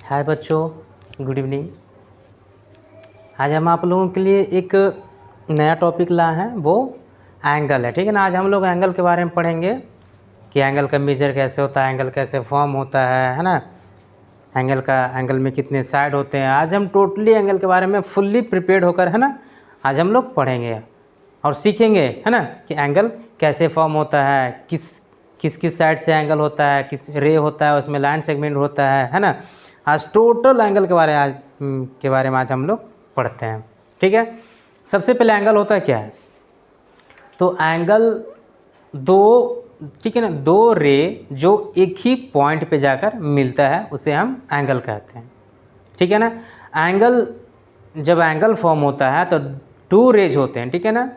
हाय बच्चों, good evening. आज हम आप लोगों के लिए एक नया टॉपिक लाए हैं, वो एंगल है। ठीक है ना। आज हम लोग एंगल के बारे में पढ़ेंगे कि एंगल का मेजर कैसे होता है, एंगल कैसे फॉर्म होता है ना। एंगल में कितने साइड होते हैं। आज हम टोटली एंगल के बारे में फुल्ली प्रिपेयर्ड होकर, है ना, आज हम लोग पढ़ेंगे और सीखेंगे, है ना, कि एंगल कैसे फॉर्म होता है, किस साइड से एंगल होता है, किस रे होता है, उसमें लाइन सेगमेंट होता है ना। आज टोटल एंगल के बारे में आज हम लोग पढ़ते हैं। ठीक है। सबसे पहले एंगल होता है क्या है, तो एंगल दो, ठीक है ना, दो रे जो एक ही पॉइंट पे जाकर मिलता है उसे हम एंगल कहते हैं। ठीक है ना। जब एंगल फॉर्म होता है तो टू रेज होते हैं। ठीक है ना।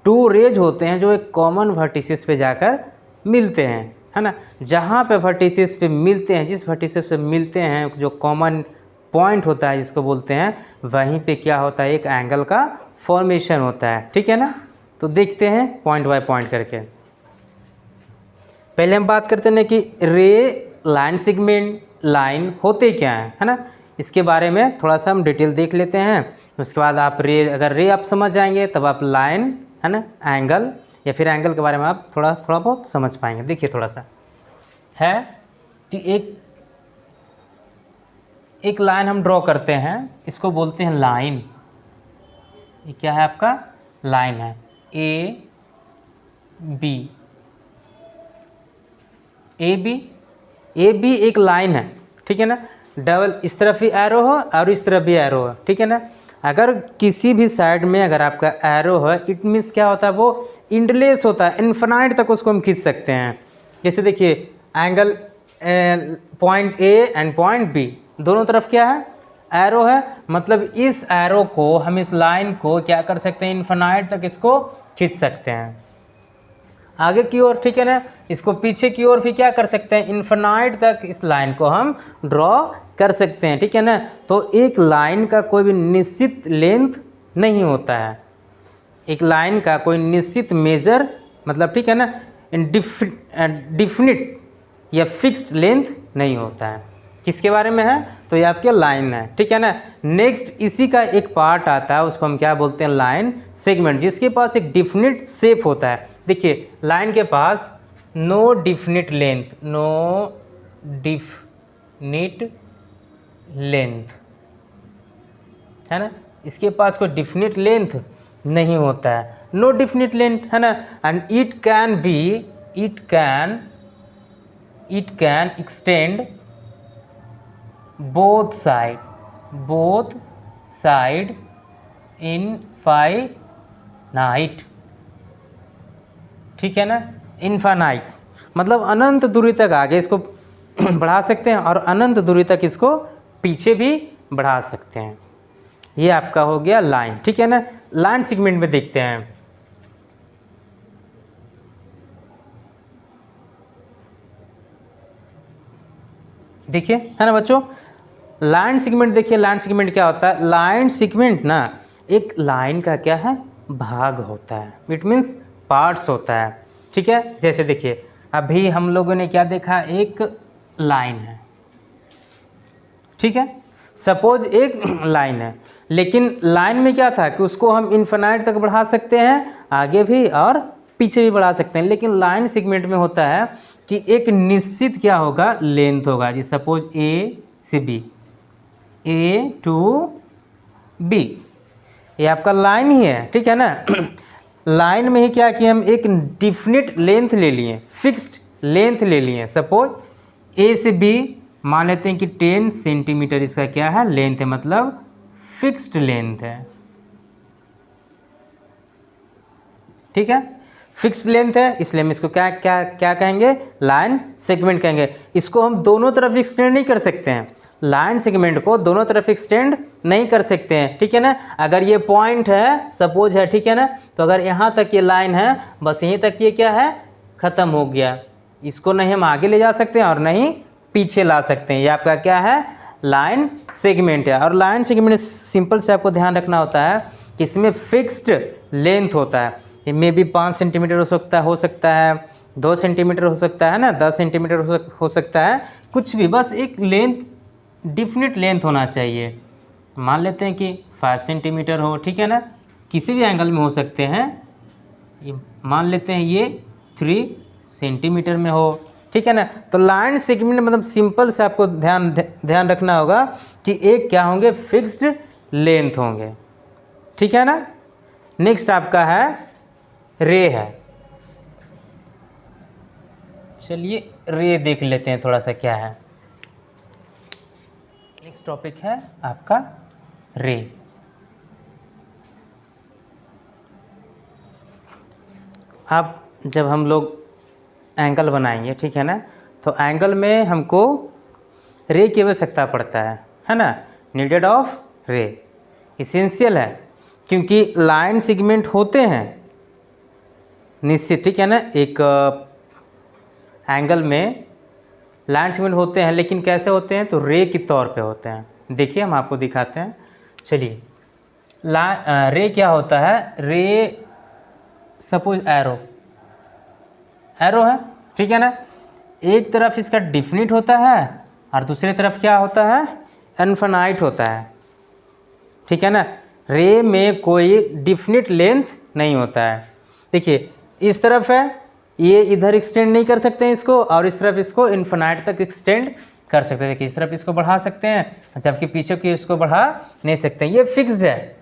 टू रेज होते हैं जो एक कॉमन वर्टिसेस पे जाकर मिलते हैं, है ना। जहाँ पे वर्टिसेस पे मिलते हैं, जिस वर्टिसेस पे मिलते हैं, जो कॉमन पॉइंट होता है जिसको बोलते हैं, वहीं पे क्या होता है, एक एंगल का फॉर्मेशन होता है। ठीक है ना। तो देखते हैं पॉइंट बाय पॉइंट करके। पहले हम बात करते हैं कि रे, लाइन सेगमेंट, लाइन होते क्या हैं, है ना। इसके बारे में थोड़ा सा हम डिटेल देख लेते हैं। उसके बाद आप अगर रे आप समझ जाएंगे तब आप लाइन, है ना, एंगल या फिर एंगल के बारे में आप थोड़ा बहुत समझ पाएंगे। देखिए थोड़ा सा है कि एक लाइन हम ड्रॉ करते हैं, इसको बोलते हैं लाइन। ये क्या है, आपका लाइन है, ए बी एक लाइन है। ठीक है ना। डबल, इस तरफ भी एरो हो और इस तरफ भी एरो हो। ठीक है ना। अगर किसी भी साइड में अगर आपका एरो है, इट मीन्स क्या होता है, वो इंडलेस होता है, इन्फिनाइट तक उसको हम खींच सकते हैं। जैसे देखिए angle point A and point B, दोनों तरफ क्या है, एरो है। मतलब इस एरो को हम, इस लाइन को क्या कर सकते हैं, इन्फिनाइट तक इसको खींच सकते हैं आगे की ओर। ठीक है ना। इसको पीछे की ओर भी क्या कर सकते हैं, इन्फिनाइट तक इस लाइन को हम ड्रॉ कर सकते हैं। ठीक है ना। तो एक लाइन का कोई भी निश्चित लेंथ नहीं होता है, एक लाइन का कोई निश्चित मेजर, मतलब ठीक है ना, डिफिनिट या फिक्स्ड लेंथ नहीं होता है। किसके बारे में है, तो ये आपके लाइन है। ठीक है ना। नेक्स्ट इसी का एक पार्ट आता है, उसको हम क्या बोलते हैं, लाइन सेगमेंट, जिसके पास एक डिफिनिट शेप होता है। देखिए लाइन के पास नो डिफिनिट लेंथ, है ना, इसके पास कोई डिफिनिट लेंथ नहीं होता है, नो डिफिनिट लेंथ, है ना। And it can extend both side infinite. ठीक है ना। इनफाइनाइट मतलब अनंत दूरी तक आगे इसको बढ़ा सकते हैं और अनंत दूरी तक इसको पीछे भी बढ़ा सकते हैं। ये आपका हो गया लाइन। ठीक है ना। लाइन सेगमेंट में देखते हैं। देखिए, है ना बच्चों, लाइन सेगमेंट देखिए, लाइन सेगमेंट क्या होता है, लाइन सेगमेंट ना एक लाइन का क्या है, भाग होता है, इट मीन्स पार्ट्स होता है। ठीक है। जैसे देखिए अभी हम लोगों ने क्या देखा, एक लाइन है। ठीक है। सपोज एक लाइन है, लेकिन लाइन में क्या था कि उसको हम इन्फिनाइट तक बढ़ा सकते हैं, आगे भी और पीछे भी बढ़ा सकते हैं। लेकिन लाइन सेगमेंट में होता है कि एक निश्चित क्या होगा, लेंथ होगा। जी सपोज ए से बी, ए टू बी, ये आपका लाइन ही है। ठीक है ना। लाइन में ही क्या किया, हम एक डिफिनिट लेंथ ले लिए, फिक्स्ड लेंथ ले लिए। सपोज ए से बी मान लेते हैं कि 10 सेंटीमीटर इसका क्या है, लेंथ है, मतलब फिक्स्ड लेंथ है। ठीक है। फिक्स्ड लेंथ है, इसलिए हम इसको क्या क्या क्या कहेंगे, लाइन सेगमेंट कहेंगे। इसको हम दोनों तरफ एक्सटेंड नहीं कर सकते हैं, लाइन सेगमेंट को दोनों तरफ एक्सटेंड नहीं कर सकते हैं। ठीक है ना। अगर ये पॉइंट है, सपोज है, ठीक है ना, तो अगर यहाँ तक ये लाइन है, बस यहीं तक ये क्या है, ख़त्म हो गया। इसको नहीं हम आगे ले जा सकते हैं और नहीं पीछे ला सकते हैं। ये आपका क्या है, लाइन सेगमेंट है। और लाइन सेगमेंट सिंपल से आपको ध्यान रखना होता है कि इसमें फिक्स्ड लेंथ होता है। ये मे भी 5 सेंटीमीटर हो सकता है 2 सेंटीमीटर हो सकता है ना, 10 सेंटीमीटर हो सकता है, कुछ भी, बस एक लेंथ डिफिनिट लेंथ होना चाहिए। मान लेते हैं कि 5 सेंटीमीटर हो, ठीक है ना, किसी भी एंगल में हो सकते हैं। ये मान लेते हैं ये 3 सेंटीमीटर में हो, ठीक है ना। तो लाइन सेगमेंट मतलब सिंपल से आपको ध्यान रखना होगा कि एक क्या होंगे, फिक्स्ड लेंथ होंगे, ठीक है ना। नेक्स्ट आपका है रे है। चलिए रे देख लेते हैं थोड़ा सा क्या है। नेक्स्ट टॉपिक है आपका रे। अब जब हम लोग एंगल बनाएंगे, ठीक है ना, तो एंगल में हमको रे की आवश्यकता पड़ता है ना। नीडेड ऑफ रे इसेंशियल है, क्योंकि लाइन सेगमेंट होते हैं निश्चित, ठीक है ना। एक एंगल में लाइन सेगमेंट होते हैं, लेकिन कैसे होते हैं, तो रे के तौर पे होते हैं। देखिए हम आपको दिखाते हैं। चलिए रे क्या होता है, रे सपोज एरो है, ठीक है ना। एक तरफ इसका डिफिनिट होता है और दूसरी तरफ क्या होता है, इनफिनाइट होता है, ठीक है ना। रे में कोई डिफिनिट लेंथ नहीं होता है। देखिए इस तरफ है, ये इधर एक्सटेंड नहीं कर सकते हैं इसको, और इस तरफ इसको इनफिनाइट तक एक्सटेंड कर सकते हैं। देखिए इस तरफ इसको बढ़ा सकते हैं, जबकि पीछे की इसको बढ़ा नहीं सकते हैं। ये फिक्स्ड है,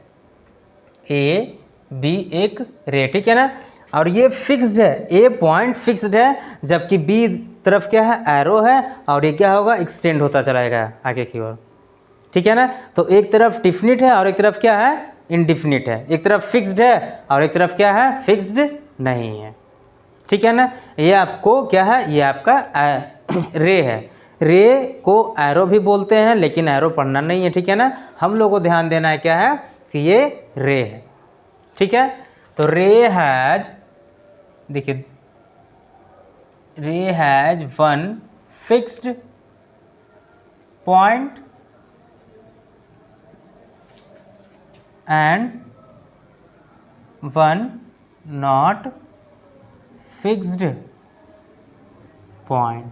ए बी एक रे, ठीक है ना। और ये फिक्स्ड है, ए पॉइंट फिक्स्ड है, जबकि बी तरफ क्या है, एरो है, और ये क्या होगा, एक्सटेंड होता चलाएगा आगे की ओर, ठीक है ना। तो एक तरफ डिफिनिट है और एक तरफ क्या है, इनडिफिनिट है। एक तरफ फिक्स्ड है और एक तरफ क्या है, फिक्स्ड नहीं है, ठीक है ना। ये आपको क्या है, ये आपका रे है। रे को एरो भी बोलते हैं, लेकिन एरो पढ़ना नहीं है, ठीक है ना। हम लोग को ध्यान देना है क्या है, कि ये रे है, ठीक है। तो रे हैज, देखिए रे has one fixed point and one not fixed point,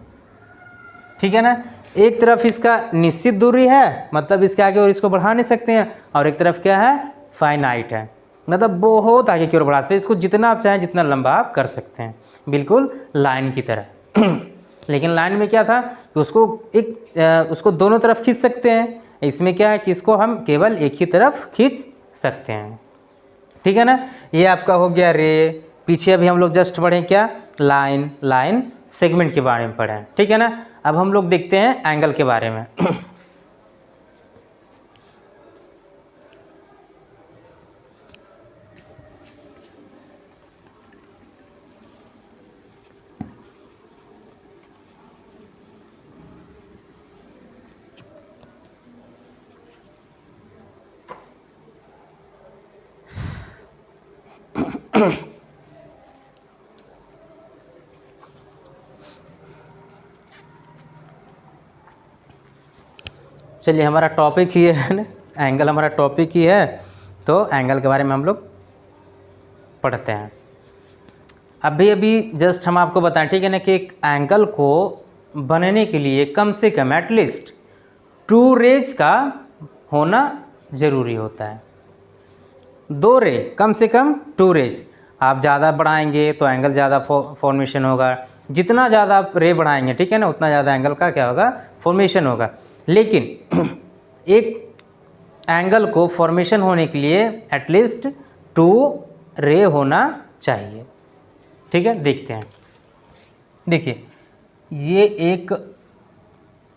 ठीक है ना। एक तरफ इसका निश्चित दूरी है, मतलब इसके आगे और इसको बढ़ा नहीं सकते हैं, और एक तरफ क्या है, फाइनाइट है, मतलब बहुत आगे की ओर बढ़ा सकते हैं। इसको जितना आप चाहें जितना लंबा आप कर सकते हैं, बिल्कुल लाइन की तरह। लेकिन लाइन में क्या था कि उसको दोनों तरफ खींच सकते हैं। इसमें क्या है कि इसको हम केवल एक ही तरफ खींच सकते हैं, ठीक है ना। ये आपका हो गया रे। पीछे अभी हम लोग जस्ट पढ़े क्या, लाइन सेगमेंट के बारे में पढ़े, ठीक है ना। अब हम लोग देखते हैं एंगल के बारे में। चलिए हमारा टॉपिक ही है ना, एंगल हमारा टॉपिक ही है, तो एंगल के बारे में हम लोग पढ़ते हैं। अभी जस्ट हम आपको बताएं, ठीक है ना, कि एक एंगल को बनने के लिए कम से कम एटलीस्ट 2 रेज का होना ज़रूरी होता है। 2 रे, कम से कम 2 रेज। आप ज़्यादा बढ़ाएंगे तो एंगल ज़्यादा फॉर्मेशन होगा, जितना ज़्यादा आप रे बढ़ाएंगे, ठीक है ना, उतना ज़्यादा एंगल का क्या होगा, फॉर्मेशन होगा। लेकिन एक एंगल को फॉर्मेशन होने के लिए एटलीस्ट 2 रे होना चाहिए, ठीक है। देखते हैं, देखिए ये एक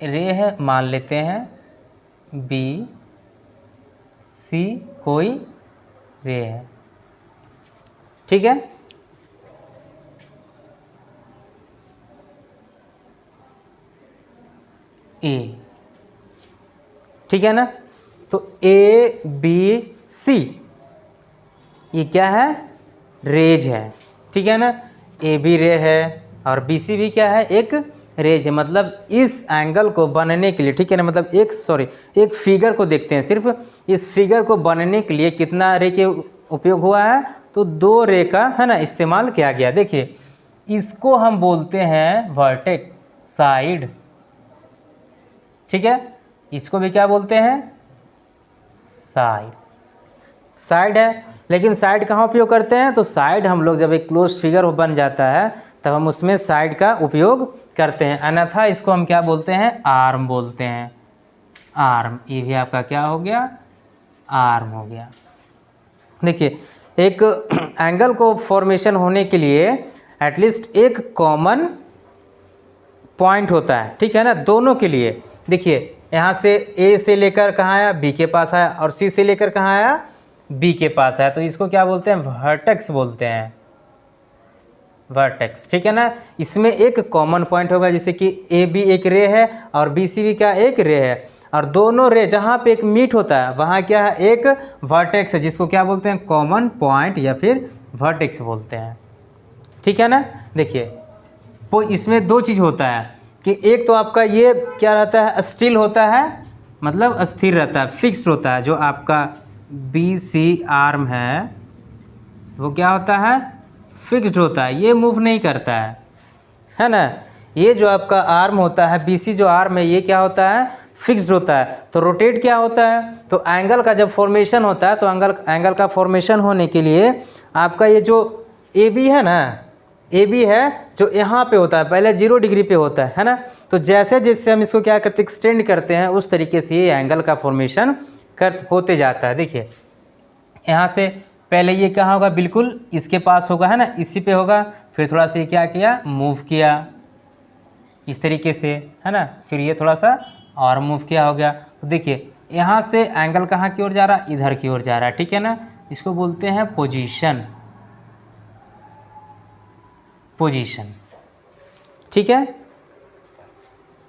रे है, मान लेते हैं बी सी कोई रे है, ठीक है। ए, ठीक है ना। तो ए बी सी ये क्या है, रेज है, ठीक है ना। ए भी रे है और बी सी भी क्या है, एक रेज है। मतलब इस एंगल को बनने के लिए, ठीक है ना, मतलब एक फिगर को देखते हैं। सिर्फ इस फिगर को बनने के लिए कितना रे के उपयोग हुआ है, तो 2 रे का है ना इस्तेमाल किया गया। देखिए इसको हम बोलते हैं वर्टेक्स साइड, ठीक है। इसको भी क्या बोलते हैं, साइड। साइड है, लेकिन साइड कहाँ उपयोग करते हैं, तो साइड हम लोग जब एक क्लोज्ड फिगर बन जाता है तब हम उसमें साइड का उपयोग करते हैं, अन्यथा इसको हम क्या बोलते हैं, आर्म बोलते हैं। आर्म, ये भी आपका क्या हो गया, आर्म हो गया। देखिए एक एंगल को फॉर्मेशन होने के लिए एटलीस्ट एक कॉमन पॉइंट होता है, ठीक है ना, दोनों के लिए। देखिए यहाँ से ए से लेकर कहाँ आया, बी के पास आया, और सी से लेकर कहाँ आया, बी के पास आया, तो इसको क्या बोलते हैं, वर्टेक्स बोलते हैं, वर्टेक्स, ठीक है ना। इसमें एक कॉमन पॉइंट होगा, जैसे कि ए बी एक रे है और बी सी भी क्या एक रे है, और दोनों रे जहाँ पे एक मीट होता है वहाँ क्या है, एक वर्टेक्स है, जिसको क्या बोलते हैं, कॉमन पॉइंट या फिर वर्टेक्स बोलते हैं, ठीक है ना। देखिए तो इसमें दो चीज़ होता है कि एक तो आपका ये क्या रहता है, स्टिल होता है, मतलब स्थिर रहता है, फिक्स्ड होता है। जो आपका बी सी आर्म है वो क्या होता है, फिक्स्ड होता है, ये मूव नहीं करता है ना। ये जो आपका आर्म होता है, बी सी जो आर्म है, ये क्या होता है, फिक्स्ड होता है। तो रोटेट क्या होता है, तो एंगल का जब फॉर्मेशन होता है, तो एंगल का फॉर्मेशन होने के लिए आपका ये जो ए बी है ना, ए बी है जो यहाँ पे होता है, पहले 0 डिग्री पे होता है ना। तो जैसे जैसे हम इसको क्या करते हैं, एक्सटेंड करते हैं, उस तरीके से ये एंगल का फॉर्मेशन होते जाता है। देखिए यहाँ से पहले ये कहाँ होगा, बिल्कुल इसके पास होगा, है ना, इसी पे होगा, फिर थोड़ा सा ये क्या किया, मूव किया इस तरीके से, है ना, फिर ये थोड़ा सा और मूव किया, हो गया। तो देखिए यहाँ से एंगल कहाँ की ओर जा रहा है, इधर की ओर जा रहा है, ठीक है ना। इसको बोलते हैं पोजीशन, पोजीशन, ठीक है।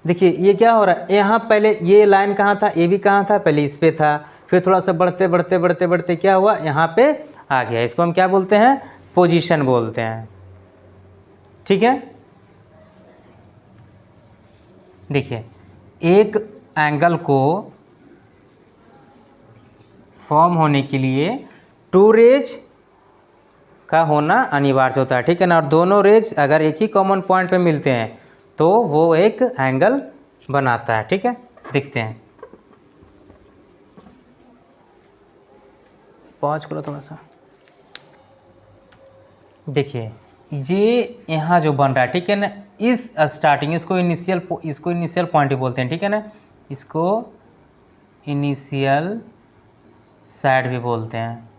देखिए ये क्या हो रहा है, यहाँ पहले ये लाइन कहाँ था, ए बी कहाँ था, पहले इस पे था, फिर थोड़ा सा बढ़ते बढ़ते बढ़ते बढ़ते क्या हुआ, यहाँ पे आ गया। इसको हम क्या बोलते हैं, पोजीशन बोलते हैं, ठीक है। देखिए एक एंगल को फॉर्म होने के लिए टू रेज का होना अनिवार्य होता है, ठीक है ना। और दोनों रेज अगर एक ही कॉमन पॉइंट पे मिलते हैं तो वो एक एंगल बनाता है, ठीक है। देखते हैं, पॉज करो थोड़ा सा। देखिए ये यहाँ जो बन रहा है, ठीक है ना, इस स्टार्टिंग, इसको इनिशियल पॉइंट ही बोलते हैं, ठीक है ना। इसको इनिशियल साइड भी बोलते हैं,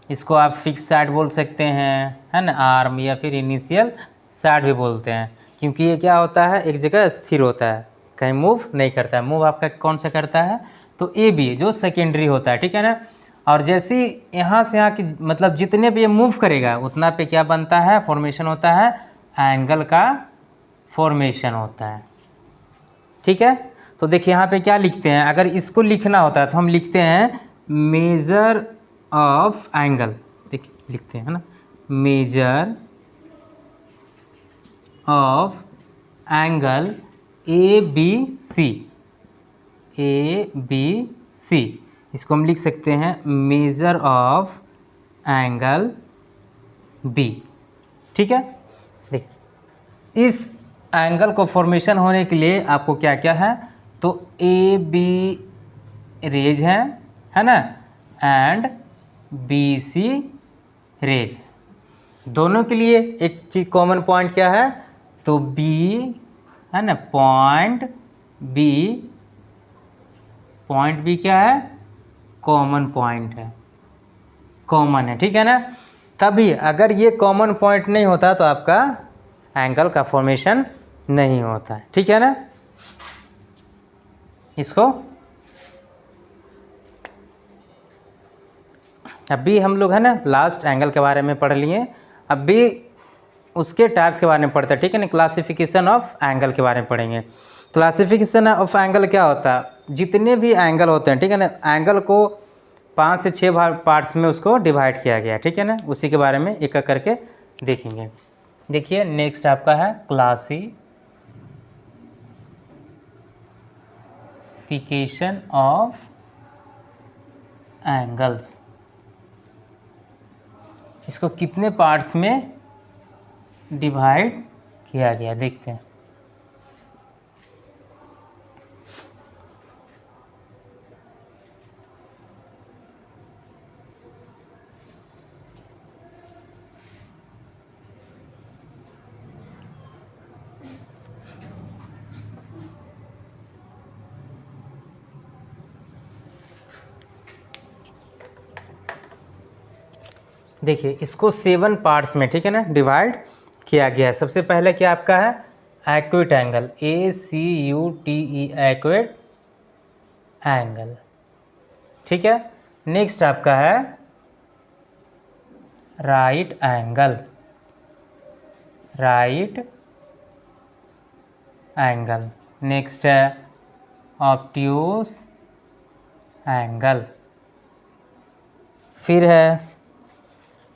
इसको आप फिक्स साइड बोल सकते हैं, है ना, आर्म, या फिर इनिशियल साइड भी बोलते हैं, क्योंकि ये क्या होता है, एक जगह स्थिर होता है, कहीं मूव नहीं करता है। मूव आपका कौन सा करता है, तो ए बी जो सेकेंडरी होता है, ठीक है ना। और जैसे यहाँ से यहाँ की मतलब जितने भी ये मूव करेगा उतना पे क्या बनता है, फॉर्मेशन होता है, एंगल का फॉर्मेशन होता है, ठीक है। तो देखिए यहाँ पे क्या लिखते हैं, अगर इसको लिखना होता है तो हम लिखते हैं मेजर ऑफ एंगल, देखिए लिखते हैं, है ना, measure of angle A B C, A B C, इसको हम लिख सकते हैं मेजर ऑफ एंगल बी, ठीक है। देख इस एंगल को फॉर्मेशन होने के लिए आपको क्या क्या है, तो ए बी रेज है ना, एंड बी सी रेज, दोनों के लिए एक चीज कॉमन पॉइंट क्या है, तो बी है ना, पॉइंट बी क्या है, कॉमन पॉइंट है, कॉमन है, ठीक है ना। तभी अगर ये कॉमन पॉइंट नहीं होता तो आपका एंगल का फॉर्मेशन नहीं होता है, ठीक है ना। इसको अभी हम लोग है ना लास्ट एंगल के बारे में पढ़ लिए, अभी उसके टाइप्स के बारे में पढ़ते हैं, ठीक है ना। क्लासिफिकेशन ऑफ एंगल के बारे में पढ़ेंगे। क्लासिफिकेशन ऑफ एंगल क्या होता है, जितने भी एंगल होते हैं, ठीक है ना, एंगल को 5 से 6 पार्ट्स में उसको डिवाइड किया गया, ठीक है ना। उसी के बारे में एक एक करके देखेंगे। देखिए नेक्स्ट आपका है क्लासिफिकेशन ऑफ एंगल्स। इसको कितने पार्ट्स में डिवाइड किया गया देखते हैं। देखिए इसको 7 पार्ट्स में, ठीक है ना, डिवाइड किया गया है। सबसे पहले क्या आपका है, acute angle, ACUTE, acute angle, ठीक है। नेक्स्ट आपका है right angle, right angle. Next है ऑब्ट्यूस एंगल। फिर है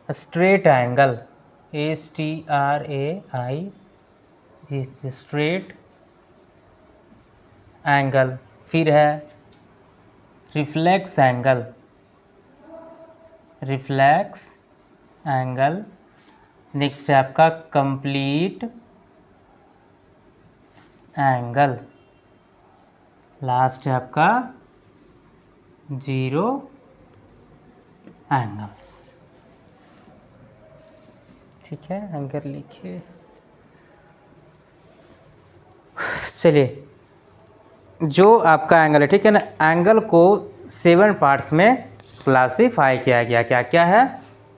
straight angle, STRAI, straight angle. फिर है reflex angle, reflex angle. Next है आपका कंप्लीट एंगल। लास्ट है आपका जीरो एंगल्स, ठीक है। एंगल लिखिए। चलिए जो आपका एंगल है, ठीक है ना, एंगल को 7 पार्ट्स में क्लासीफाई किया गया। क्या क्या है,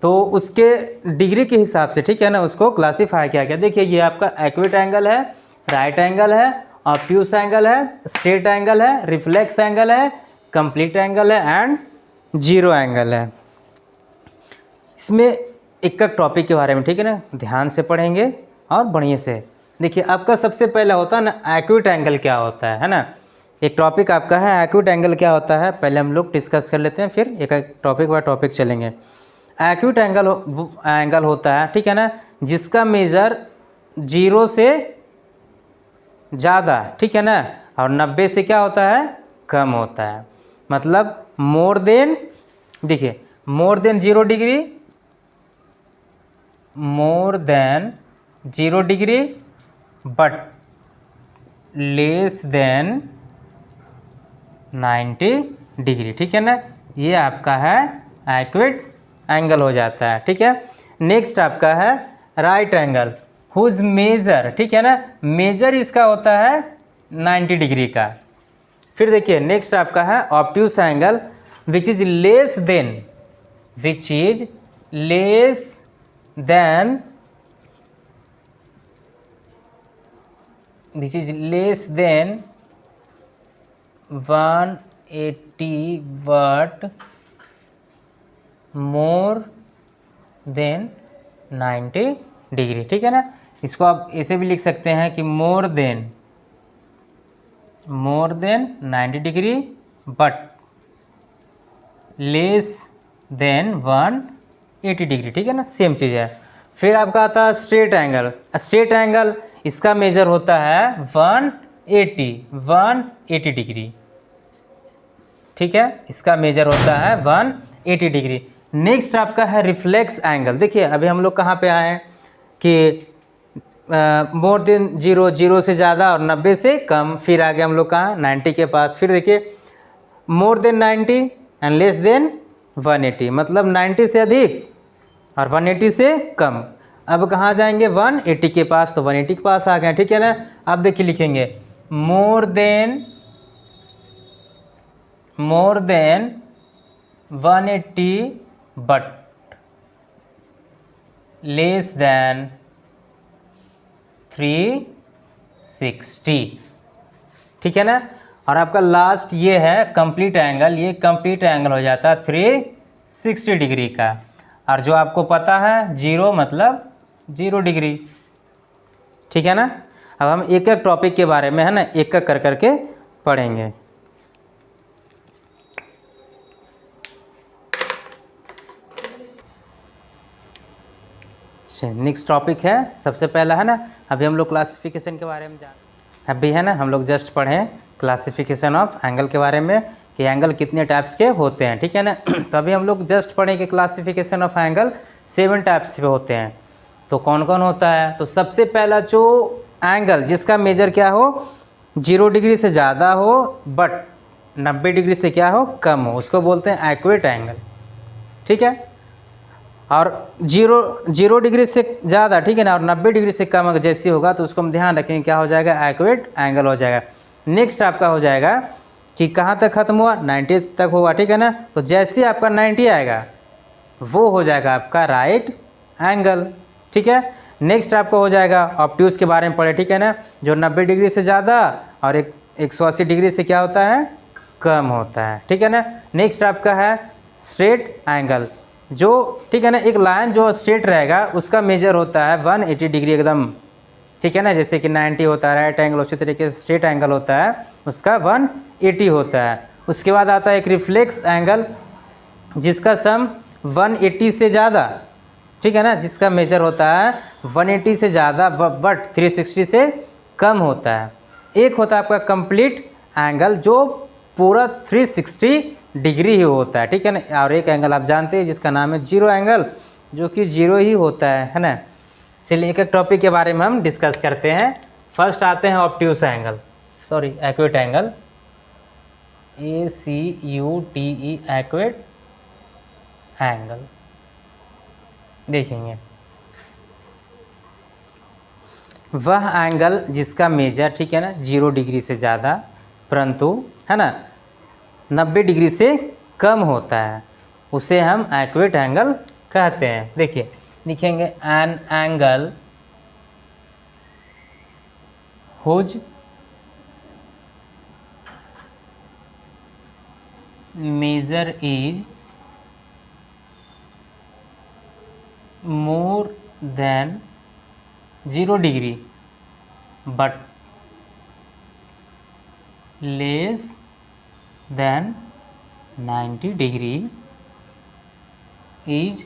तो उसके डिग्री के हिसाब से, ठीक है ना, उसको क्लासीफाई किया गया। देखिए ये आपका एक्यूट एंगल है, राइट एंगल है, ऑब्ट्यूस एंगल है, स्ट्रेट एंगल है, रिफ्लेक्स एंगल है, कंप्लीट एंगल है एंड जीरो एंगल है। इसमें एक टॉपिक के बारे में, ठीक है ना, ध्यान से पढ़ेंगे और बढ़िया से। देखिए आपका सबसे पहला होता है ना एक्यूट एंगल क्या होता है ना। एक टॉपिक आपका है एक्यूट एंगल क्या होता है, पहले हम लोग डिस्कस कर लेते हैं, फिर एक टॉपिक बाय टॉपिक चलेंगे। एक्यूट एंगल होता है, ठीक है ना, जिसका मेज़र 0 से ज़्यादा, ठीक है ना, और 90 से क्या होता है, कम होता है। मतलब मोर देन, देखिए मोर than 0 degree, more than 0 degree but less then 90 degree, ठीक है ना, ये आपका है एक्यूट एंगल हो जाता है, ठीक है। नेक्स्ट आपका है राइट एंगल, हुज मेजर, ठीक है ना, मेजर इसका होता है 90 डिग्री का। फिर देखिए नेक्स्ट आपका है obtuse angle, which is less than, which is less than, which is less than 180 but more than 90 degree, ठीक है ना। इसको आप ऐसे भी लिख सकते हैं कि मोर than 90 degree but less than 180 degree, ठीक है ना, सेम चीज़ है। फिर आपका आता है स्ट्रेट एंगल। स्ट्रेट एंगल इसका मेजर होता है 180 डिग्री, ठीक है, इसका मेजर होता है 180 डिग्री। नेक्स्ट आपका है रिफ्लेक्स एंगल। देखिए अभी हम लोग कहाँ पे आए हैं कि मोर देन 0 से ज़्यादा और 90 से कम, फिर आगे हम लोग कहाँ 90 के पास। फिर देखिए मोर देन 90 एंड लेस देन 180, मतलब 90 से अधिक और 180 से कम। अब कहाँ जाएंगे 180 के पास, तो 180 के पास आ गए, ठीक है ना। अब देखिए लिखेंगे मोर देन 180 बट लेस देन 360, ठीक है ना। और आपका लास्ट ये है कंप्लीट एंगल, ये कंप्लीट एंगल हो जाता है 360 डिग्री का। और जो आपको पता है 0 मतलब 0 डिग्री, ठीक है ना। अब हम एक एक टॉपिक के बारे में, है ना, एक एक कर करके पढ़ेंगे। नेक्स्ट टॉपिक है, सबसे पहला है ना, अभी हम लोग क्लासिफिकेशन के बारे में अभी है ना हम लोग जस्ट पढ़ें क्लासिफिकेशन ऑफ एंगल के बारे में कि एंगल कितने टाइप्स के होते हैं, ठीक है ना। तो अभी हम लोग जस्ट पढ़ें कि क्लासिफिकेशन ऑफ एंगल 7 टाइप्स के होते हैं। तो कौन कौन होता है, तो सबसे पहला जो एंगल जिसका मेजर क्या हो 0 डिग्री से ज़्यादा हो बट 90 डिग्री से क्या हो कम हो, उसको बोलते हैं एक्यूट एंगल, ठीक है। और 0 डिग्री से ज़्यादा, ठीक है ना, और 90 डिग्री से कम अगर जैसी होगा तो उसको हम ध्यान रखेंगे क्या हो जाएगा, एक्यूट एंगल हो जाएगा। नेक्स्ट आपका हो जाएगा कि कहाँ तक खत्म हुआ 90 तक होगा, ठीक है ना। तो जैसे आपका 90 आएगा वो हो जाएगा आपका राइट एंगल। ठीक है, नेक्स्ट आपका हो जाएगा ऑब्ट्यूज के बारे में पढ़े, ठीक है ना, जो 90 डिग्री से ज़्यादा और 180 डिग्री से क्या होता है, कम होता है। ठीक है ना, नेक्स्ट आपका है स्ट्रेट एंगल, जो ठीक है ना, एक लाइन जो स्ट्रेट रहेगा उसका मेजर होता है 180 डिग्री एकदम। ठीक है ना, जैसे कि 90 होता है राइट एंगल, उसी तरीके से स्ट्रेट एंगल होता है उसका 180 होता है। उसके बाद आता है एक रिफ्लेक्स एंगल जिसका सम 180 से ज़्यादा, ठीक है ना, जिसका मेजर होता है 180 से ज़्यादा बट 360 से कम होता है। एक होता है आपका कंप्लीट एंगल जो पूरा 360 डिग्री ही होता है। ठीक है ना, और एक एंगल आप जानते हैं जिसका नाम है जीरो एंगल, जो कि जीरो ही होता है ना। चलिए एक एक टॉपिक के बारे में हम डिस्कस करते हैं। फर्स्ट आते हैं obtuse angle, sorry acute angle, ACUTE acute angle देखेंगे। वह एंगल जिसका मेजर, ठीक है ना, 0 डिग्री से ज़्यादा परंतु है ना 90 डिग्री से कम होता है, उसे हम एक्यूट एंगल कहते हैं। देखिए लिखेंगे an angle whose measure is more than 0 degree but less than 90 degree is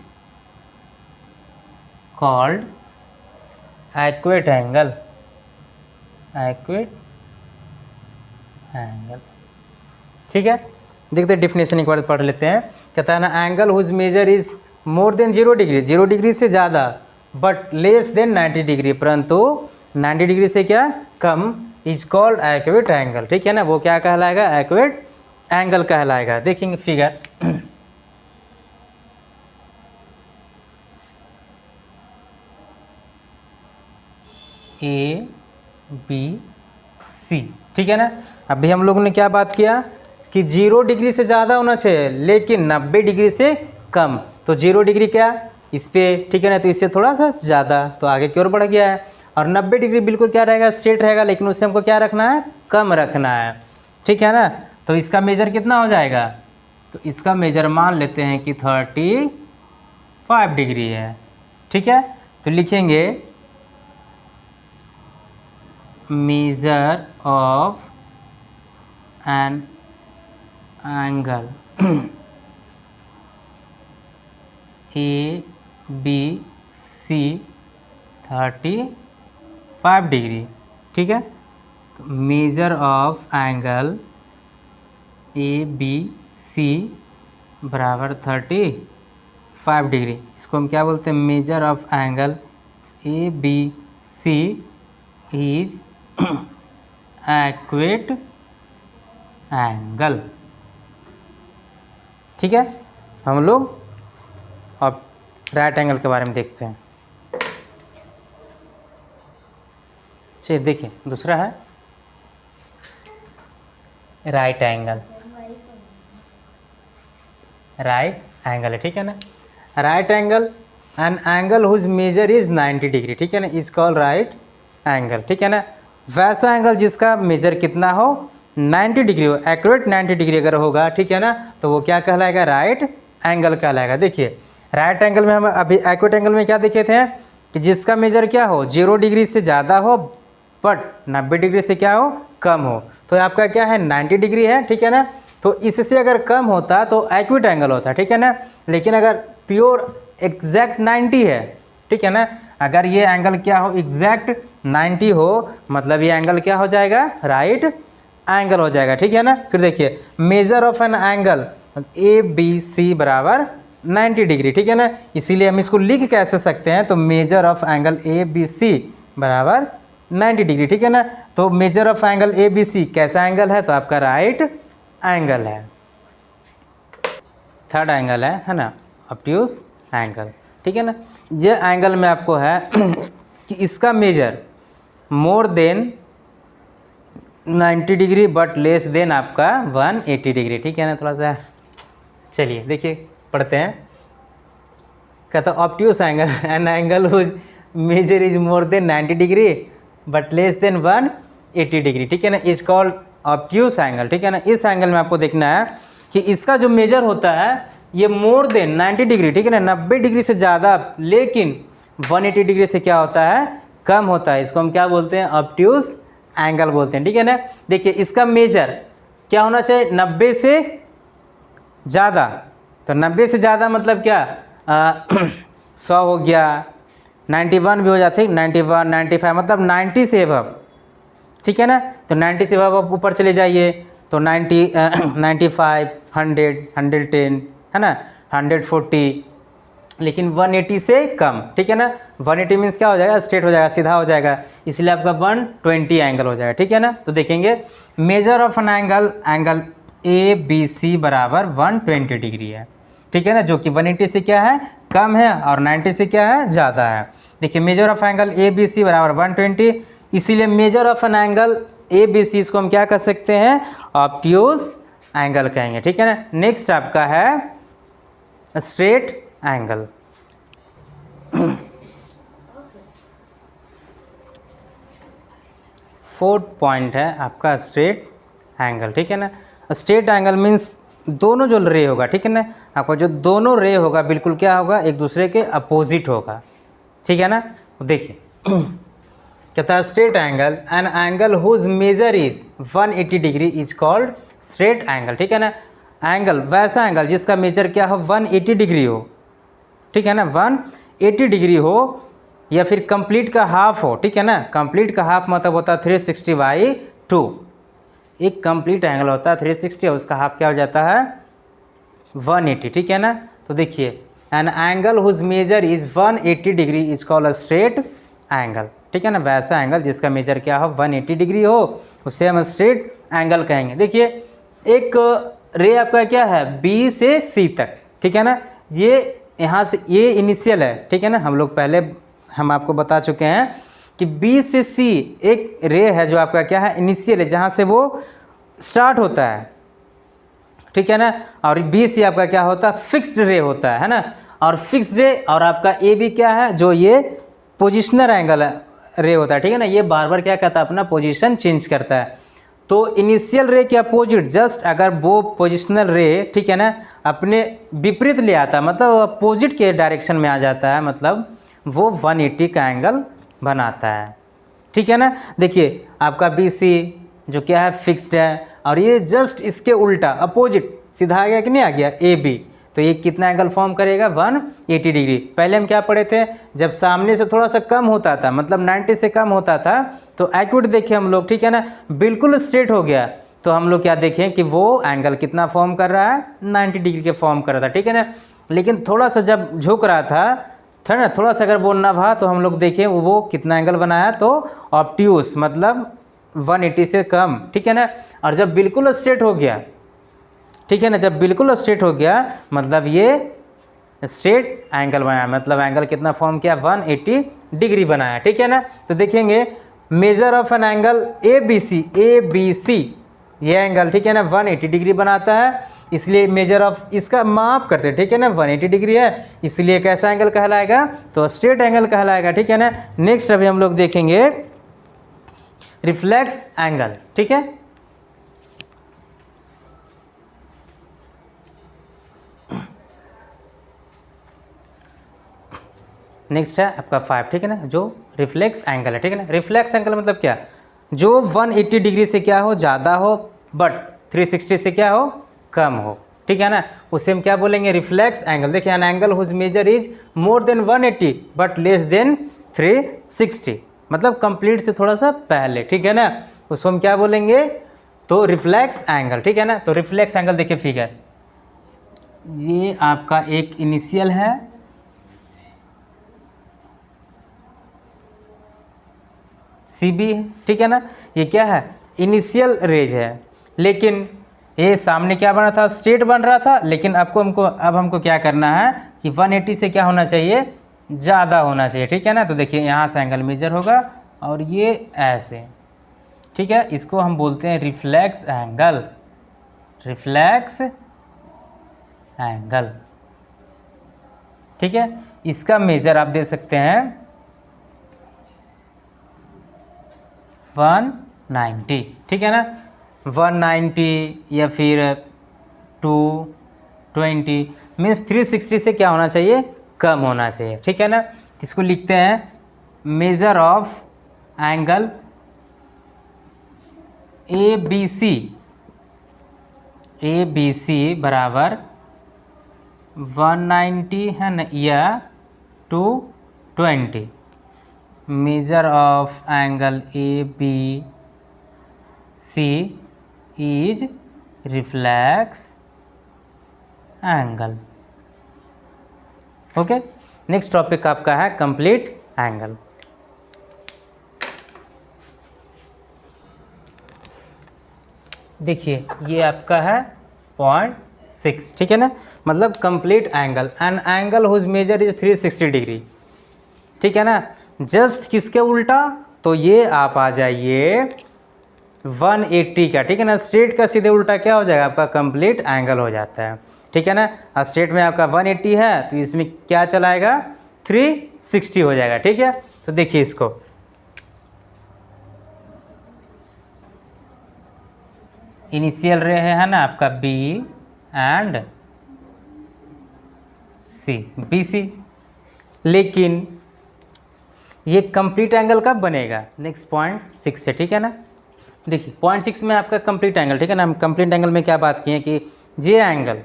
called acute angle, acute angle। ठीक है, देखते हैं डेफिनेशन एक बार पढ़ लेते हैं। कहता है ना angle whose measure is more than 0 degree, 0 degree से ज़्यादा बट लेस देन 90 डिग्री, परंतु 90 डिग्री से क्या कम, इज कॉल्ड एक्यूट एंगल। ठीक है ना, वो क्या कहलाएगा, एक्यूट एंगल कहलाएगा। देखेंगे फिगर, ABC। ठीक है ना, अभी हम लोगों ने क्या बात किया कि 0 डिग्री से ज़्यादा होना चाहिए लेकिन 90 डिग्री से कम। तो 0 डिग्री क्या इस पे, ठीक है ना, तो इससे थोड़ा सा ज़्यादा, तो आगे की ओर बढ़ गया है। और 90 डिग्री बिल्कुल क्या रहेगा, स्ट्रेट रहेगा, लेकिन उससे हमको क्या रखना है, कम रखना है। ठीक है ना, तो इसका मेजर कितना हो जाएगा, तो इसका मेजर मान लेते हैं कि 35 डिग्री है। ठीक है, तो लिखेंगे major of an angle ABC 35 degree. ठीक है, तो मेजर ऑफ एंगल ABC बराबर 35 डिग्री, इसको हम क्या बोलते हैं, measure of angle ABC is acute angle. ठीक है, हम लोग अब राइट एंगल के बारे में देखते हैं। चलिए देखिए, दूसरा है राइट एंगल, राइट एंगल है। ठीक है ना, right angle an angle whose measure is 90 degree, ठीक है ना, इज कॉल्ड राइट एंगल। ठीक है ना, वैसा एंगल जिसका मेजर कितना हो, 90 डिग्री हो, एक्यूरेट 90 डिग्री अगर होगा, ठीक है ना, तो वो क्या कहलाएगा, राइट एंगल कहलाएगा। देखिए राइट एंगल में हम अभी एक्यूरेट एंगल में क्या देखे थे कि जिसका मेजर क्या हो, 0 डिग्री से ज़्यादा हो बट 90 डिग्री से क्या हो, कम हो। तो आपका क्या है, 90 डिग्री है। ठीक है ना, तो इससे अगर कम होता तो एक्यूट एंगल होता, ठीक है ना, लेकिन अगर प्योर एग्जैक्ट 90 है, ठीक है ना, अगर ये एंगल क्या हो, एग्जैक्ट 90 हो, मतलब ये एंगल क्या हो जाएगा, राइट एंगल हो जाएगा। ठीक है ना, फिर देखिए measure of an angle ABC बराबर 90 डिग्री। ठीक है ना, इसीलिए हम इसको लिख कैसे सकते हैं, तो मेजर ऑफ एंगल ABC बराबर 90 डिग्री। ठीक है ना, तो मेजर ऑफ एंगल ABC कैसा एंगल है, तो आपका राइट एंगल है। थर्ड एंगल है ना, ऑब्ट्यूज एंगल। ठीक है ना, ये एंगल में आपको है कि इसका measure more than 90 degree but less than आपका 180 डिग्री। ठीक है ना, थोड़ा सा चलिए देखिए पढ़ते हैं। कहता obtuse angle an angle whose measure is more than 90 degree but less than 180 degree, ठीक है ना, इज कॉल्ड ऑब्ट्यूस एंगल, ठीक है ना। इस एंगल में आपको देखना है कि इसका जो मेजर होता है ये मोर देन 90 डिग्री, ठीक है ना, 90 डिग्री से ज़्यादा, लेकिन 180 डिग्री से क्या होता है, कम होता है। इसको हम क्या बोलते हैं, ऑब्ट्यूस एंगल बोलते हैं, ठीक है ना। देखिए इसका मेजर क्या होना चाहिए, 90 से ज़्यादा। तो 90 से ज़्यादा मतलब क्या, 100 हो गया, 91 भी हो जाते हैं, 91, 95 मतलब 90 से एबव, ठीक है ना। तो 90 से एबव आप ऊपर चले जाइए तो 90, 95, 100, 110 है ना, 140, लेकिन 180 से कम, ठीक है ना। 180 मीन्स क्या हो जाएगा, स्ट्रेट हो जाएगा, सीधा हो जाएगा, इसलिए आपका 120 एंगल हो जाएगा, ठीक है ना। तो देखेंगे measure of an angle, angle A B C बराबर 120 डिग्री है, ठीक है ना, जो कि 180 से क्या है, कम है, और 90 से क्या है, ज़्यादा है। देखिए measure of angle A B C बराबर 120, इसीलिए measure of an angle A B C इसको हम क्या कर सकते हैं, ऑब्ट्यूस एंगल कहेंगे, ठीक है ना। नेक्स्ट आपका है स्ट्रेट एंगल। फोर्थ पॉइंट है आपका स्ट्रेट एंगल, ठीक है ना। स्ट्रेट एंगल मीन्स दोनों जो रे होगा, ठीक है ना, आपको जो दोनों रे होगा बिल्कुल क्या होगा, एक दूसरे के अपोजिट होगा, ठीक है ना। देखिए कहता है straight angle an angle whose measure is 180 degree is called straight angle, ठीक है ना। एंगल वैसा एंगल जिसका मेजर क्या हो, 180 डिग्री हो, ठीक है ना, 180 डिग्री हो, या फिर कंप्लीट का हाफ हो, ठीक है ना। कंप्लीट का हाफ मतलब होता है 360/2, एक कंप्लीट एंगल होता है 360 और उसका हाफ क्या हो जाता है 180, ठीक है ना। तो देखिए an angle whose measure is 180 degree is called a straight angle, ठीक है ना। वैसा एंगल जिसका मेजर क्या हो 180 डिग्री हो उसे हम स्ट्रेट एंगल कहेंगे। देखिए एक रे आपका क्या है बी से सी तक, ठीक है ना, ये यहाँ से ये इनिशियल है, ठीक है ना। हम लोग पहले हम आपको बता चुके हैं कि बी से सी एक रे है जो आपका क्या है इनिशियल है, जहाँ से वो स्टार्ट होता है, ठीक है ना। और बी से आपका क्या होता है फिक्स्ड रे होता है ना। और फिक्स्ड रे और आपका ए बी क्या है, जो ये पोजिशनल एंगल रे होता है, ठीक है ना। ये बार बार क्या कहता है अपना पोजीशन चेंज करता है। तो इनिशियल रे के अपोजिट जस्ट अगर वो पोजिशनल रे, ठीक है ना, अपने विपरीत ले आता है, मतलब अपोजिट के डायरेक्शन में आ जाता है, मतलब वो 180 का एंगल बनाता है, ठीक है ना। देखिए आपका बी सी जो क्या है फिक्स्ड है, और ये जस्ट इसके उल्टा अपोजिट सीधा आ गया कि नहीं आ गया ए बी, तो ये कितना एंगल फॉर्म करेगा 180 डिग्री। पहले हम क्या पढ़े थे, जब सामने से थोड़ा सा कम होता था, मतलब 90 से कम होता था, तो एक्यूट देखे हम लोग, ठीक है ना, बिल्कुल स्ट्रेट हो गया, तो हम लोग क्या देखें कि वो एंगल कितना फॉर्म कर रहा है 90 डिग्री के फॉर्म कर रहा था, ठीक है ना। लेकिन थोड़ा सा जब झुक रहा था ना, थोड़ा सा अगर वो नभा, तो हम लोग देखें वो कितना एंगल बनाया, तो ऑब्ट्यूस मतलब 180 से कम, ठीक है ना। और जब बिल्कुल स्ट्रेट हो गया, ठीक है ना, जब बिल्कुल स्ट्रेट हो गया मतलब ये स्ट्रेट एंगल बनाया, मतलब एंगल कितना फॉर्म किया 180 डिग्री बनाया, ठीक है ना। तो देखेंगे measure of an angle A B C, ये एंगल, ठीक है ना, 180 डिग्री बनाता है, इसलिए मेजर ऑफ इसका माप करते हैं, ठीक है ना, 180 डिग्री है, इसलिए कैसा एंगल कहलाएगा, तो स्ट्रेट एंगल कहलाएगा, ठीक है ना। नेक्स्ट अभी हम लोग देखेंगे रिफ्लेक्स एंगल, ठीक है। नेक्स्ट है आपका 5, ठीक है ना, जो रिफ्लेक्स एंगल है, ठीक है ना। रिफ्लेक्स एंगल मतलब क्या, जो 180 डिग्री से क्या हो ज़्यादा हो बट 360 से क्या हो कम हो, ठीक है ना, उसे हम क्या बोलेंगे रिफ्लेक्स एंगल। देखिए an angle whose measure is more than 180 but less than 360, मतलब कंप्लीट से थोड़ा सा पहले, ठीक है ना, उसको हम क्या बोलेंगे, तो रिफ्लेक्स एंगल, ठीक है ना। तो रिफ्लेक्स एंगल देखिए फिगर, ये आपका एक इनिशियल है, सी बी है, ठीक है ना, ये क्या है इनिशियल रेज है, लेकिन ये सामने क्या बना था स्ट्रेट बन रहा था, लेकिन अब हमको क्या करना है कि 180 से क्या होना चाहिए ज़्यादा होना चाहिए, ठीक है ना। तो देखिए यहाँ से एंगल मेजर होगा और ये ऐसे, ठीक है, इसको हम बोलते हैं रिफ्लेक्स एंगल, रिफ्लेक्स एंगल, ठीक है। इसका मेजर आप दे सकते हैं 190, ठीक है ना, 190 या फिर 220, मीन्स 360 से क्या होना चाहिए, कम होना चाहिए, ठीक है ना। इसको लिखते हैं measure of angle A B C बराबर 190 है ना या 220। Measure of angle A B C is reflex angle. Okay, next topic आपका है कंप्लीट एंगल। देखिए ये आपका है 0.6, ठीक है ना, मतलब complete angle, an angle whose measure is 360 degree, ठीक है ना। जस्ट किसके उल्टा, तो ये आप आ जाइए 180 का, ठीक है ना। स्ट्रेट का सीधे उल्टा क्या हो जाएगा, आपका कंप्लीट एंगल हो जाता है, ठीक है ना। स्ट्रेट में आपका 180 है तो इसमें क्या चलाएगा, 360 हो जाएगा, ठीक है। तो देखिए इसको, इनिशियल रे है ना आपका B and C, B C, लेकिन ये कंप्लीट एंगल कब बनेगा, नेक्स्ट 0.6 से, ठीक है ना। देखिए 0.6 में आपका कंप्लीट एंगल, ठीक है ना। हम कंप्लीट एंगल में क्या बात किए कि ये एंगल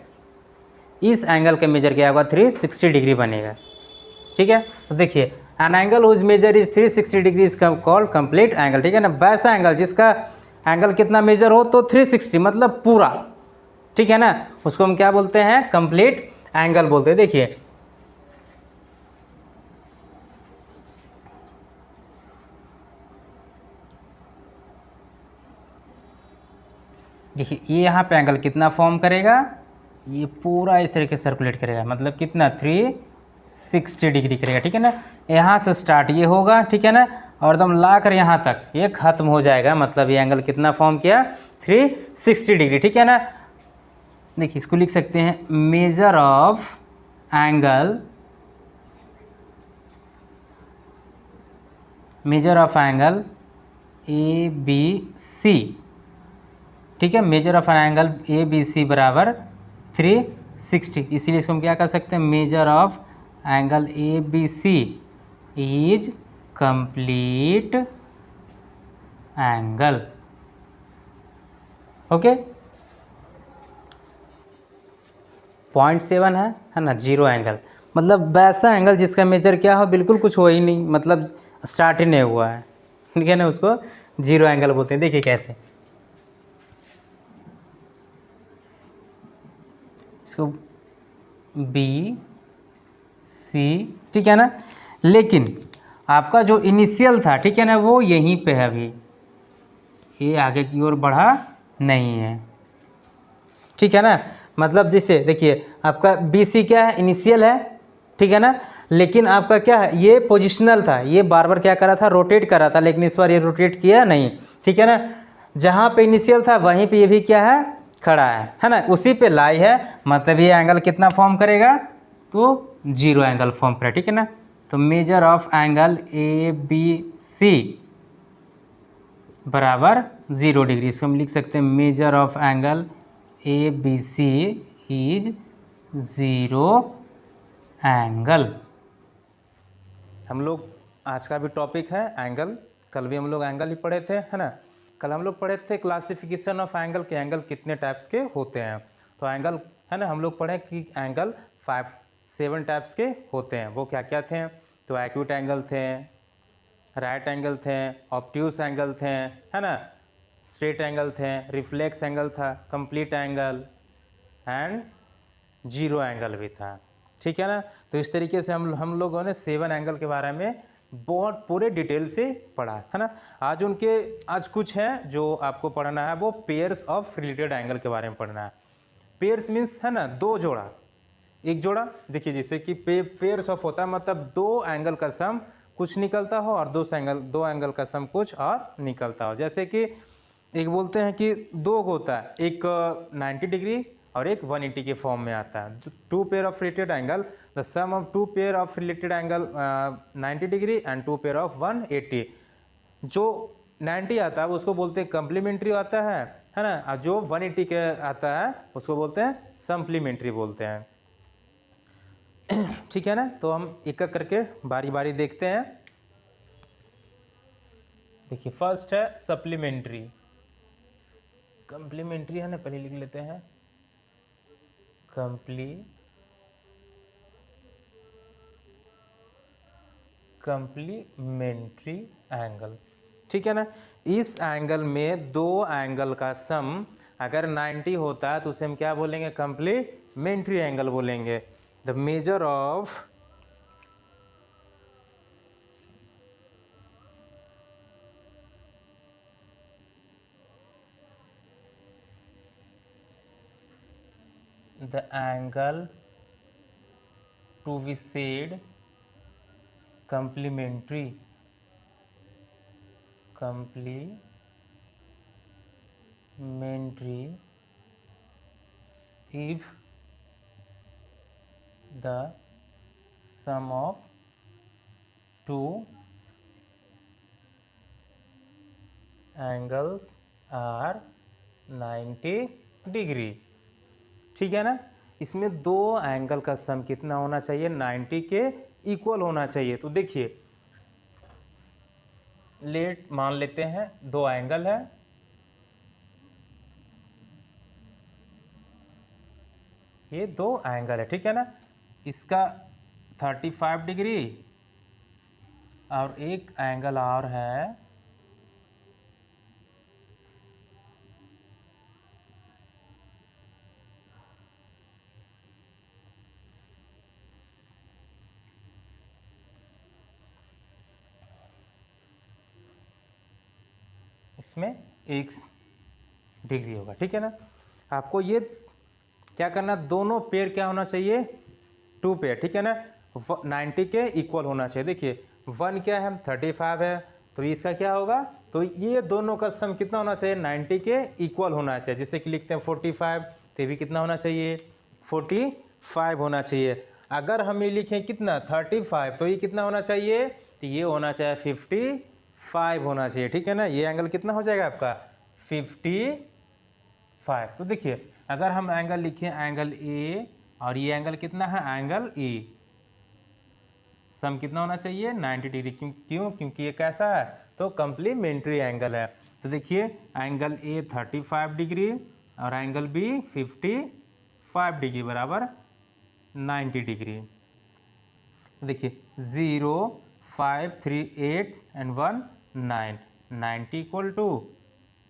इस एंगल का मेजर क्या होगा, 360 डिग्री बनेगा, ठीक है। तो देखिए an angle whose measure is 360 degree is called complete angle, ठीक है ना। वैसा एंगल जिसका एंगल कितना मेजर हो तो 360 मतलब पूरा, ठीक है ना, उसको हम क्या बोलते हैं, कंप्लीट एंगल बोलते हैं। देखिए देखिए ये यहाँ पे एंगल कितना फॉर्म करेगा, ये पूरा इस तरीके से सर्कुलेट करेगा, मतलब कितना 360 डिग्री करेगा, ठीक है ना। यहाँ से स्टार्ट ये होगा, ठीक है ना, और एकदम ला कर यहाँ तक ये खत्म हो जाएगा, मतलब ये एंगल कितना फॉर्म किया, 360 डिग्री, ठीक है ना। देखिए इसको लिख सकते हैं measure of angle, A B C, ठीक है। Measure of an angle A B C बराबर 360, इसीलिए इसको हम क्या कर सकते हैं, measure of angle A B C is complete angle. Okay, 0.7 है ना, जीरो एंगल, मतलब वैसा एंगल जिसका मेजर क्या हो, बिल्कुल कुछ हो ही नहीं, मतलब स्टार्ट ही नहीं हुआ है, ठीक है ना, उसको जीरो एंगल बोलते हैं। देखिए कैसे, इसको बी सी, ठीक है ना, लेकिन आपका जो इनिशियल था, ठीक है ना, वो यहीं पे है, अभी ये आगे की ओर बढ़ा नहीं है, ठीक है ना। मतलब जैसे देखिए आपका बी सी क्या है, इनिशियल है, ठीक है ना, लेकिन आपका क्या है, ये पोजिशनल था, ये बार बार क्या कर रहा था, रोटेट कर रहा था, लेकिन इस बार ये रोटेट किया नहीं, ठीक है ना। जहाँ पे इनिशियल था वहीं पे ये भी क्या है, खड़ा है ना, उसी पे लाई है, मतलब ये एंगल कितना फॉर्म करेगा, तो जीरो एंगल फॉर्म करेगा, ठीक है ना। तो measure of angle A B C बराबर 0 डिग्री, इसको हम लिख सकते हैं measure of angle A B C is 0 angle. हम लोग आज का भी टॉपिक है एंगल, कल भी हम लोग एंगल ही पढ़े थे, है ना। कल हम लोग पढ़े थे क्लासिफिकेशन ऑफ एंगल के, एंगल कितने टाइप्स के होते हैं। तो एंगल है ना, हम लोग पढ़े कि एंगल 7 टाइप्स के होते हैं। वो क्या क्या थे, तो एक्यूट एंगल थे, राइट एंगल थे, ऑब्ट्यूस एंगल थे, है ना, स्ट्रेट एंगल थे, रिफ्लेक्स एंगल था, complete angle and zero angle भी था, ठीक है ना। तो इस तरीके से हम लोगों ने 7 एंगल के बारे में बहुत पूरे डिटेल से पढ़ा, है ना। आज कुछ है जो आपको पढ़ना है, वो पेयर्स ऑफ रिलेटेड एंगल के बारे में पढ़ना है। पेयर्स मीन्स है ना, 2 जोड़ा, एक जोड़ा, देखिए जैसे कि पेयर्स ऑफ होता है, मतलब 2 एंगल का सम कुछ निकलता हो और 2 एंगल का सम कुछ और निकलता हो। जैसे कि एक बोलते हैं कि 2 होता है, एक 90 डिग्री और एक 180 के फॉर्म में आता है। Two pair of related angle, the sum of two pair of related angle 90 degree and two pair of 180। जो 90 आता है उसको बोलते हैं कम्प्लीमेंट्री आता है ना, और जो 180 के आता है उसको बोलते हैं सप्लीमेंट्री बोलते हैं। ठीक है ना, तो हम एक एक करके बारी बारी देखते हैं। देखिए फर्स्ट है सप्लीमेंट्री, कम्प्लीमेंट्री है ना, पहले लिख लेते हैं कम्प्लीमेंट्री एंगल। ठीक है ना, इस एंगल में दो एंगल का सम अगर 90 होता है तो उसे हम क्या बोलेंगे, कम्प्लीमेंट्री एंगल बोलेंगे। The measure of the angle to be said complementary if the sum of two angles are 90 degree. ठीक है ना, इसमें दो एंगल का सम कितना होना चाहिए, 90 के इक्वल होना चाहिए। तो देखिए मान लेते हैं दो एंगल है, ये दो एंगल है। ठीक है ना, इसका 35 डिग्री और एक एंगल और है इसमें x डिग्री होगा। ठीक है ना, आपको ये क्या करना, दोनों पेयर क्या होना चाहिए, टू पेयर। ठीक है ना, 90 के इक्वल होना चाहिए। देखिए 1 क्या है, 35 है, तो इसका क्या होगा, तो ये दोनों का सम कितना होना चाहिए, 90 के इक्वल होना चाहिए। जैसे कि लिखते हैं 45, तो भी कितना होना चाहिए, 45 होना चाहिए। अगर हम ये लिखें कितना 35, तो ये कितना होना चाहिए, तो ये होना चाहिए 55 होना चाहिए। ठीक है ना, ये एंगल कितना हो जाएगा आपका 55। तो देखिए अगर हम एंगल लिखें एंगल ए और ये एंगल कितना है, एंगल ई, सम कितना होना चाहिए 90 डिग्री। क्यों, क्योंकि ये कैसा है, तो कम्प्लीमेंट्री एंगल है। तो देखिए एंगल ए 35 डिग्री और एंगल बी 55 डिग्री बराबर 90 डिग्री। देखिए 0, 5, 3, 8 एंड 1, 9, 90 इक्वल टू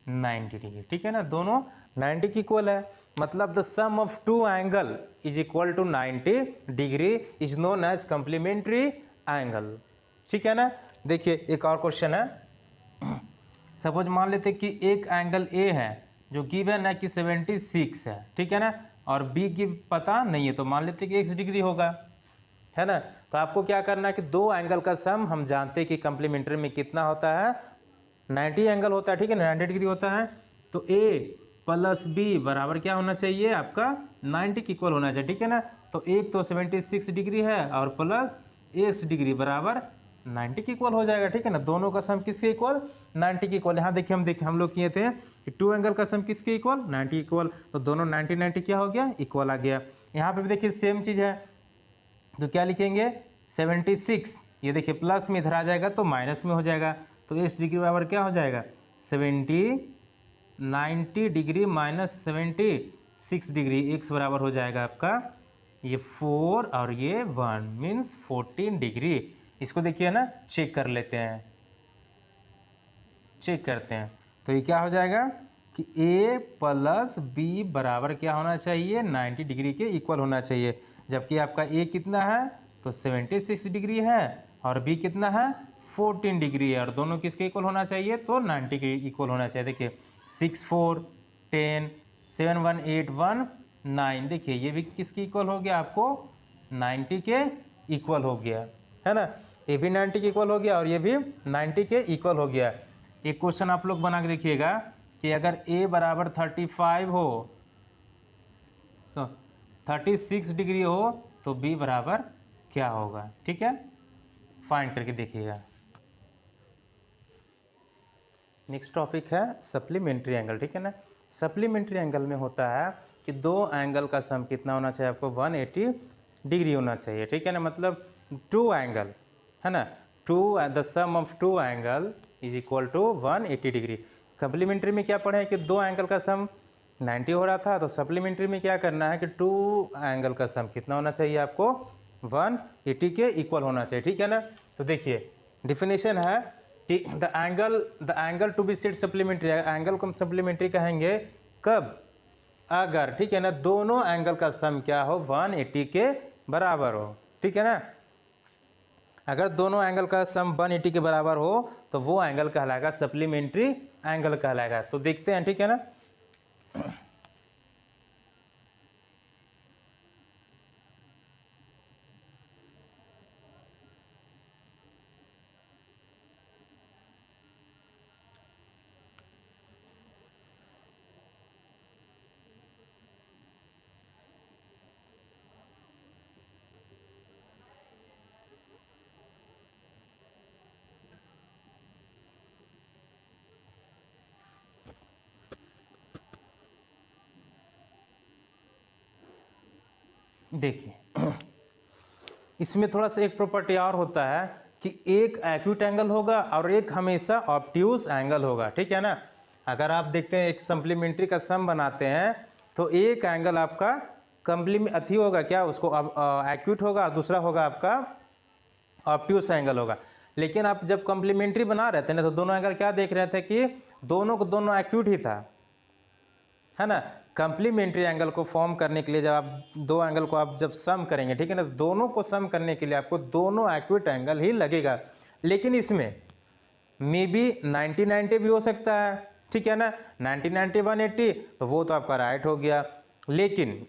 90 डिग्री। ठीक है ना, दोनों 90 की इक्वल है, मतलब the sum of two angle is equal to 90 degree is known as complementary angle. ठीक है ना, देखिए एक और क्वेश्चन है। सपोज मान लेते कि एक एंगल ए है जो गिवन है कि 76 है। ठीक है ना, और बी की पता नहीं है, तो मान लेते कि x डिग्री होगा, है ना। तो आपको क्या करना है कि दो एंगल का सम हम जानते हैं कि कम्प्लीमेंट्री में कितना होता है, 90 एंगल होता है। ठीक है ना, 90 डिग्री होता है, तो a प्लस b बराबर क्या होना चाहिए, आपका 90 की इक्वल होना चाहिए। ठीक है ना, तो एक तो 76 डिग्री है और प्लस x डिग्री बराबर 90 की इक्वल हो जाएगा। ठीक है ना, दोनों का सम किसके इक्वल, 90 की इक्वल। यहाँ देखिए हम लोग किए थे कि टू एंगल का सम किसके इक्वल, 90 इक्वल, तो दोनों 90 90 क्या हो गया, इक्वल आ गया। यहाँ पे भी देखिए सेम चीज़ है, तो क्या लिखेंगे 76, ये देखिए प्लस में इधर आ जाएगा तो माइनस में हो जाएगा, तो x डिग्री बराबर क्या हो जाएगा 90 डिग्री माइनस 76 डिग्री, x बराबर हो जाएगा आपका ये 4 और ये 1 मीन्स 14 डिग्री। इसको देखिए ना, चेक कर लेते हैं, चेक करते हैं, तो ये क्या हो जाएगा कि a प्लस बी बराबर क्या होना चाहिए, 90 डिग्री के इक्वल होना चाहिए। जबकि आपका a कितना है, तो 76 डिग्री है और b कितना है 14 डिग्री है, और दोनों किसके इक्वल होना चाहिए, तो 90 के इक्वल होना चाहिए। देखिए 6 4 10 7 1 8 1 9, देखिए ये भी किसके इक्वल हो गया, आपको 90 के इक्वल हो गया, है ना। ये भी 90 के इक्वल हो गया और ये भी 90 के इक्वल हो गया। एक क्वेश्चन आप लोग बना के देखिएगा कि अगर a बराबर 35 हो तो 36 डिग्री हो तो बी बराबर क्या होगा, ठीक है, फाइंड करके देखिएगा। नेक्स्ट टॉपिक है सप्लीमेंट्री एंगल, ठीक है ना। सप्लीमेंट्री एंगल में होता है कि दो एंगल का सम कितना होना चाहिए आपको, 180 डिग्री होना चाहिए, ठीक है ना। मतलब टू एंगल है ना, the sum of two angle is equal to 180 degree. Supplementary में क्या पढ़े हैं कि दो एंगल का सम 90 हो रहा था, तो सप्लीमेंट्री में क्या करना है कि टू एंगल का सम कितना होना चाहिए आपको, 180 के इक्वल होना चाहिए, ठीक है ना। तो देखिए डिफिनेशन है कि the angle to be set supplementary, angle को हम सप्लीमेंट्री कहेंगे कब, अगर, ठीक है ना, दोनों एंगल का सम क्या हो, 180 के बराबर हो, ठीक है ना। अगर दोनों एंगल का सम 180 के बराबर हो तो वो एंगल कहलाएगा सप्लीमेंट्री एंगल कहलाएगा। तो देखते हैं, ठीक है ना। देखिए इसमें थोड़ा सा एक प्रॉपर्टी और होता है कि एक एक्यूट एंगल होगा और एक हमेशा ऑब्ट्यूज एंगल होगा, ठीक है ना। अगर आप देखते हैं एक सप्लीमेंट्री का सम बनाते हैं तो एक एंगल आपका अथी होगा क्या, उसको एक्यूट होगा, दूसरा होगा आपका ऑब्ट्यूज एंगल होगा। लेकिन आप जब कॉम्प्लीमेंट्री बना रहे थे ना तो दोनों एंगल क्या देख रहे थे कि दोनों को दोनों एक्यूट ही था, है ना। कम्प्लीमेंट्री एंगल को फॉर्म करने के लिए जब आप दो एंगल को आप जब सम करेंगे, ठीक है ना, दोनों को सम करने के लिए आपको दोनों एक्यूट एंगल ही लगेगा। लेकिन इसमें मे बी 90-90 भी हो सकता है, ठीक है ना, 90-90 180 तो वो तो आपका राइट हो गया। लेकिन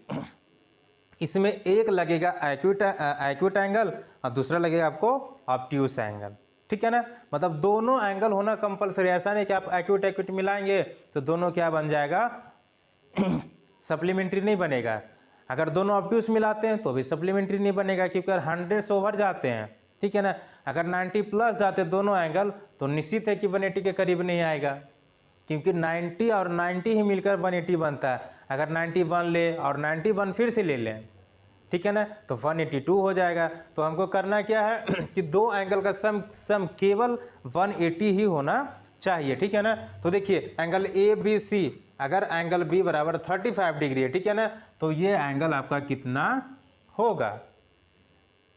इसमें एक लगेगा एक्यूट एंगल और दूसरा लगेगा आपको ऑब्ट्यूज एंगल, ठीक है ना। मतलब दोनों एंगल होना कंपलसरी, ऐसा नहीं कि आप एक्यूट मिलाएंगे तो दोनों क्या बन जाएगा, सप्लीमेंट्री नहीं बनेगा। अगर दोनों ऑब्ट्यूज मिलाते हैं तो भी सप्लीमेंट्री नहीं बनेगा, क्योंकि 100 से ओवर जाते हैं, ठीक है ना। अगर 90 प्लस जाते दोनों एंगल तो निश्चित है कि 180 के करीब नहीं आएगा, क्योंकि 90 और 90 ही मिलकर 180 बनता है। अगर 91 ले और 91 फिर से ले लें, ठीक है ना, तो 182 हो जाएगा। तो हमको करना क्या है कि दो एंगल का सम केवल 180 ही होना चाहिए, ठीक है ना। तो देखिए एंगल ए बी सी, अगर एंगल बी बराबर 35 डिग्री है, ठीक है ना, तो ये एंगल आपका कितना होगा,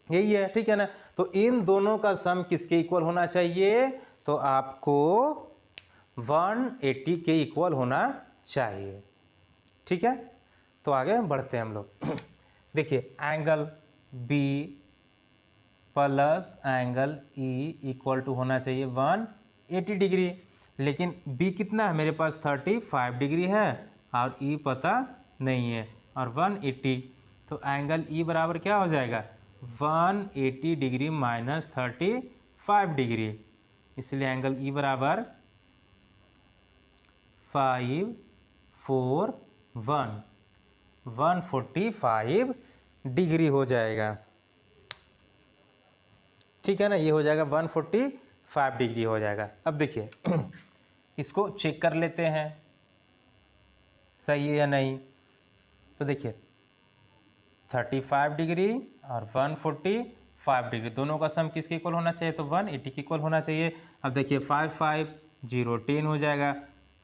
यही है, ठीक है ना। तो इन दोनों का सम किसके इक्वल होना चाहिए, तो आपको 180 के इक्वल होना चाहिए, ठीक है। तो आगे बढ़ते हैं हम लोग। देखिए angle B plus angle E equal to होना चाहिए 180 डिग्री। लेकिन बी कितना है मेरे पास, 35 डिग्री है और ई पता नहीं है, और 180, तो एंगल ई बराबर क्या हो जाएगा, 180 डिग्री माइनस 35 डिग्री। इसलिए एंगल ई बराबर 145 डिग्री हो जाएगा, ठीक है ना। ये हो जाएगा 145 डिग्री हो जाएगा। अब देखिए इसको चेक कर लेते हैं सही है या नहीं। तो देखिए 35 डिग्री और 145 डिग्री दोनों का सम किसके इक्वल होना चाहिए, तो 180 के इक्वल होना चाहिए। अब देखिए 5 5 0 10 हो जाएगा,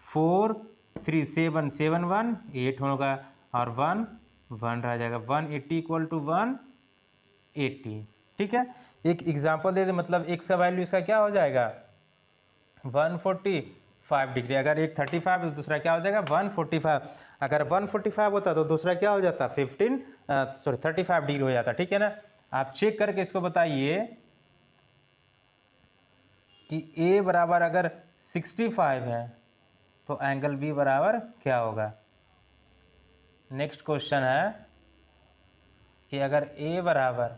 4 3 7 7 1 8 होगा, और 1 1 रह जाएगा, 180 इक्वल टू 180, ठीक है। एक एग्जांपल दे दे, मतलब x का वैल्यू इसका क्या हो जाएगा, 145 डिग्री। अगर एक 35 तो दूसरा क्या हो जाएगा 145। अगर 145 होता तो दूसरा क्या हो जाता 35 डिग्री हो जाता, ठीक है ना। आप चेक करके इसको बताइए कि a बराबर अगर 65 है तो एंगल b बराबर क्या होगा। नेक्स्ट क्वेश्चन है कि अगर a बराबर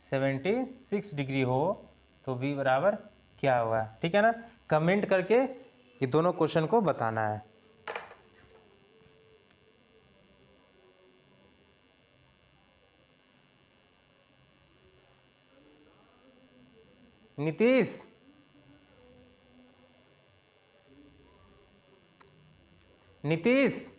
76 डिग्री हो तो b बराबर क्या होगा, ठीक है ना। कमेंट करके ये दोनों क्वेश्चन को बताना है। नीतीश, नीतीश